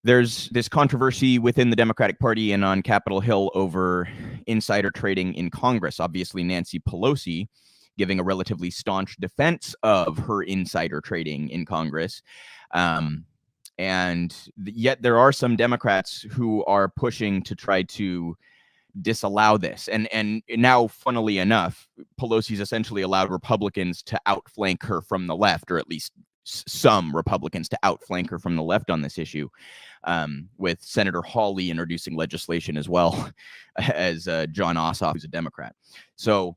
There's this controversy within the Democratic Party and on Capitol Hill over insider trading in Congress. Obviously, Nancy Pelosi giving a relatively staunch defense of her insider trading in Congress. And yet there are some Democrats who are pushing to try to disallow this. And now, funnily enough, Pelosi's essentially allowed Republicans to outflank her from the left, or at least some Republicans to outflank her from the left on this issue, with Senator Hawley introducing legislation as well as John Ossoff, who's a Democrat. So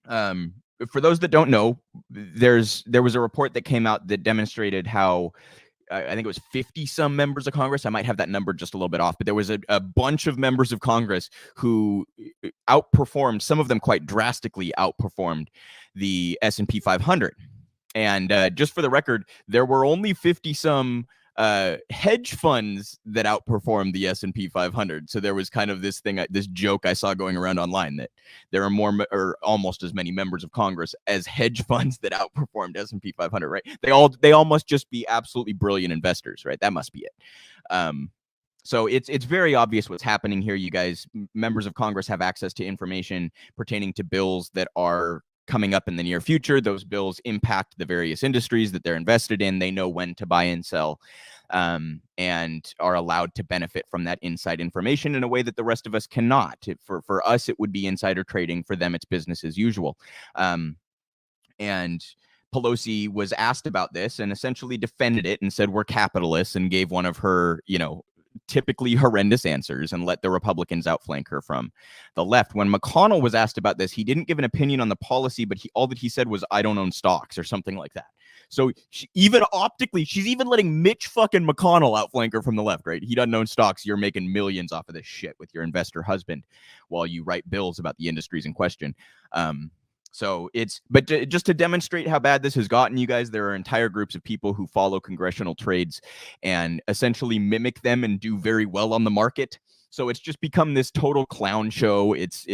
for those that don't know, there was a report that came out that demonstrated how I think it was 50 some members of Congress. I might have that number just a little bit off, but there was a bunch of members of Congress who outperformed, some of them quite drastically outperformed the S&P 500. And just for the record, there were only 50 some hedge funds that outperformed the S&P 500. So there was kind of this thing, this joke I saw going around online that there are more or almost as many members of Congress as hedge funds that outperformed S&P 500, right? They all must just be absolutely brilliant investors, right? That must be it. So it's very obvious what's happening here. You guys, members of Congress, have access to information pertaining to bills that are coming up in the near future. Those bills impact the various industries that they're invested in. They know when to buy and sell, and are allowed to benefit from that inside information in a way that the rest of us cannot. For us, it would be insider trading. For them, it's business as usual. And Pelosi was asked about this and essentially defended it and said, we're capitalists, and gave one of her, typically horrendous answers and let the Republicans outflank her from the left. When McConnell was asked about this, he didn't give an opinion on the policy, but all that he said was, I don't own stocks, or something like that. So even optically, she's even letting Mitch fucking McConnell outflank her from the left, right? He doesn't own stocks. You're making millions off of this shit with your investor husband while you write bills about the industries in question. So just to demonstrate how bad this has gotten, you guys, there are entire groups of people who follow congressional trades and essentially mimic them and do very well on the market. So it's just become this total clown show. It's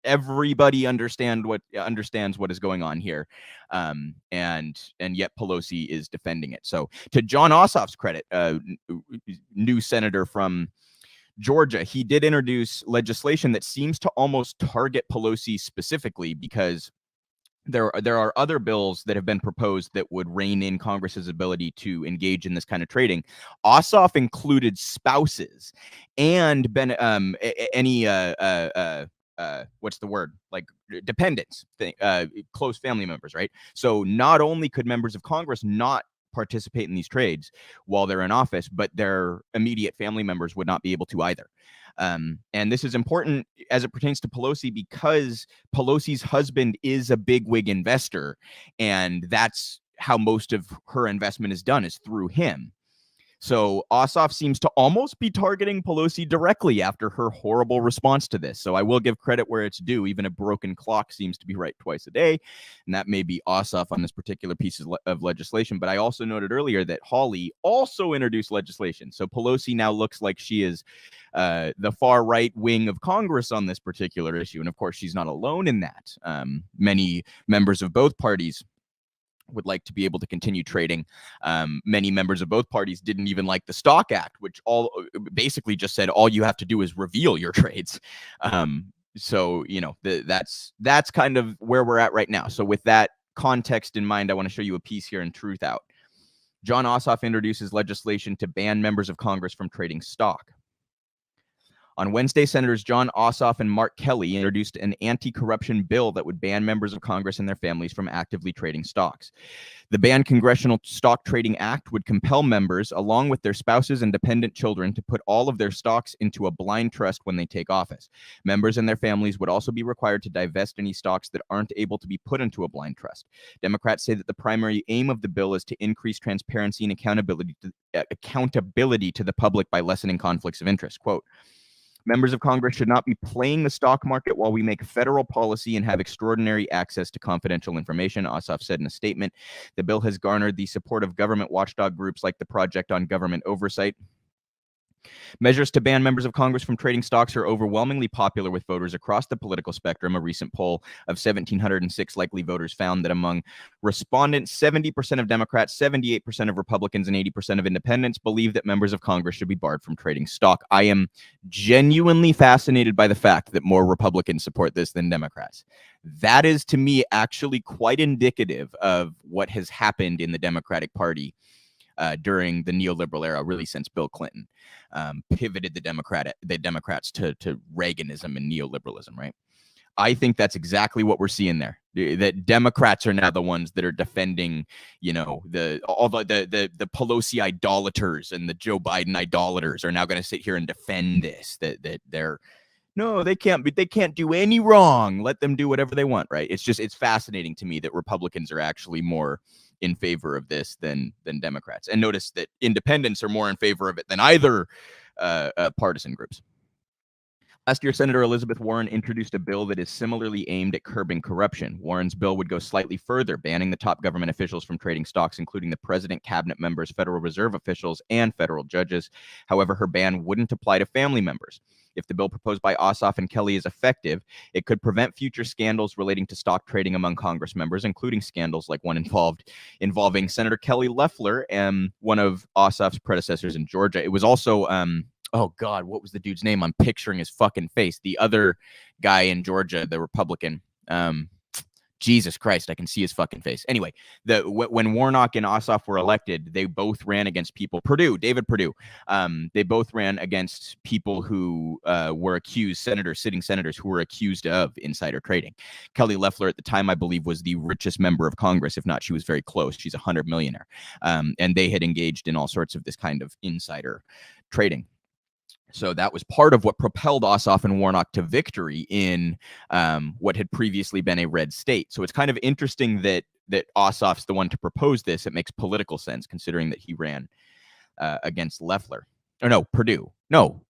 everybody understands what is going on here, and yet Pelosi is defending it. So to John Ossoff's credit, new senator from Georgia, he did introduce legislation that seems to almost target Pelosi specifically, because there are other bills that have been proposed that would rein in Congress's ability to engage in this kind of trading. Ossoff included spouses and any what's the word, like dependents, close family members, right? So not only could members of Congress not participate in these trades while they're in office, but their immediate family members would not be able to either. And this is important as it pertains to Pelosi, because Pelosi's husband is a bigwig investor, and that's how most of her investment is done, is through him. So Ossoff seems to almost be targeting Pelosi directly after her horrible response to this. So I will give credit where it's due. Even a broken clock seems to be right twice a day. And that may be Ossoff on this particular piece of legislation. But I also noted earlier that Hawley also introduced legislation. So Pelosi now looks like she is the far right wing of Congress on this particular issue. And of course, she's not alone in that. Many members of both parties would like to be able to continue trading. Many members of both parties didn't even like the Stock Act, which all basically just said all you have to do is reveal your trades. So that's kind of where we're at right now. So with that context in mind, I want to show you a piece here in Truth Out. John Ossoff introduces legislation to ban members of Congress from trading stock. On Wednesday, Senators John Ossoff and Mark Kelly introduced an anti-corruption bill that would ban members of Congress and their families from actively trading stocks. The Ban Congressional Stock Trading Act would compel members, along with their spouses and dependent children, to put all of their stocks into a blind trust when they take office. Members and their families would also be required to divest any stocks that aren't able to be put into a blind trust. Democrats say that the primary aim of the bill is to increase transparency and accountability to the public by lessening conflicts of interest. Quote, members of Congress should not be playing the stock market while we make federal policy and have extraordinary access to confidential information, Ossoff said in a statement. The bill has garnered the support of government watchdog groups like the Project on Government Oversight, Measures to ban members of Congress from trading stocks are overwhelmingly popular with voters across the political spectrum. A recent poll of 1,706 likely voters found that among respondents, 70% of Democrats, 78% of Republicans, and 80% of independents believe that members of Congress should be barred from trading stock. I am genuinely fascinated by the fact that more Republicans support this than Democrats. That is, to me, actually quite indicative of what has happened in the Democratic Party during the neoliberal era, really since Bill Clinton pivoted the Democrats to Reaganism and neoliberalism, right? I think that's exactly what we're seeing there. That Democrats are now the ones that are defending, all the Pelosi idolaters and the Joe Biden idolaters are now going to sit here and defend this. That they're no, they can't do any wrong. Let them do whatever they want, right? It's fascinating to me that Republicans are actually more in favor of this than Democrats. And notice that independents are more in favor of it than either partisan groups. Last year, Senator Elizabeth Warren introduced a bill that is similarly aimed at curbing corruption. Warren's bill would go slightly further, banning the top government officials from trading stocks, including the president, cabinet members, Federal Reserve officials, and federal judges. However, her ban wouldn't apply to family members. If the bill proposed by Ossoff and Kelly is effective, it could prevent future scandals relating to stock trading among Congress members, including scandals like one involving Senator Kelly Loeffler and one of Ossoff's predecessors in Georgia. It was also oh God, what was the dude's name? I'm picturing his fucking face. The other guy in Georgia, the Republican. Jesus Christ, I can see his fucking face. Anyway, when Warnock and Ossoff were elected, they both ran against people. David Perdue. They both ran against people who were accused, sitting senators who were accused of insider trading. Kelly Loeffler at the time, I believe, was the richest member of Congress. If not, she was very close. She's $100 millionaire. And they had engaged in all sorts of this kind of insider trading. So that was part of what propelled Ossoff and Warnock to victory in what had previously been a red state. So it's kind of interesting that Ossoff's the one to propose this. It makes political sense considering that he ran against Loeffler. Or no, Perdue. No.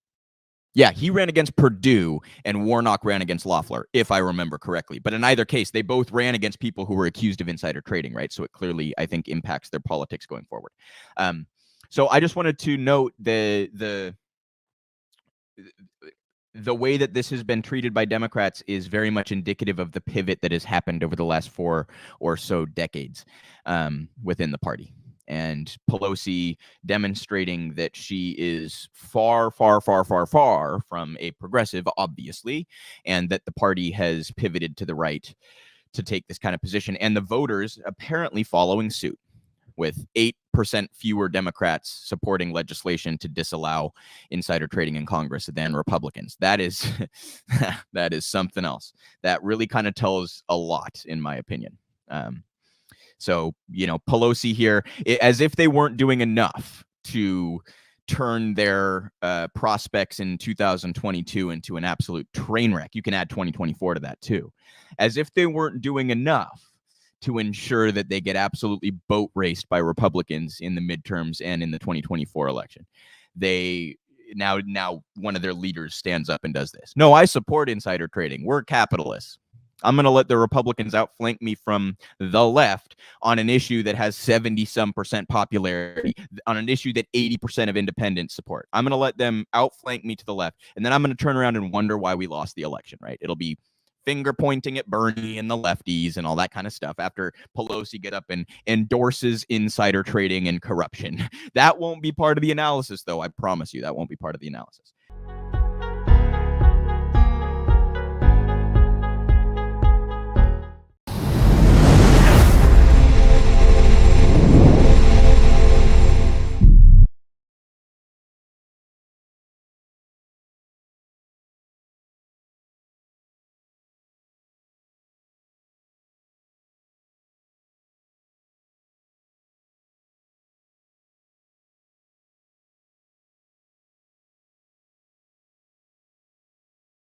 Yeah, he ran against Perdue and Warnock ran against Loeffler, if I remember correctly. But in either case, they both ran against people who were accused of insider trading, right? So it clearly, I think, impacts their politics going forward. So I just wanted to note the way that this has been treated by Democrats is very much indicative of the pivot that has happened over the last 4 or so decades within the party. And Pelosi demonstrating that she is far, far, far, far, far from a progressive, obviously, and that the party has pivoted to the right to take this kind of position. And the voters apparently following suit, with 8% fewer Democrats supporting legislation to disallow insider trading in Congress than Republicans. That is something else. That really kind of tells a lot, in my opinion. So, Pelosi here, as if they weren't doing enough to turn their prospects in 2022 into an absolute train wreck. You can add 2024 to that too. As if they weren't doing enough to ensure that they get absolutely boat raced by Republicans in the midterms and in the 2024 election. They now one of their leaders stands up and does this. No, I support insider trading. We're capitalists. I'm going to let the Republicans outflank me from the left on an issue that has 70-some% popularity, on an issue that 80% of independents support. I'm going to let them outflank me to the left, and then I'm going to turn around and wonder why we lost the election, right? It'll be finger pointing at Bernie and the lefties and all that kind of stuff after Pelosi get up and endorses insider trading and corruption. That won't be part of the analysis, though. I promise you that won't be part of the analysis.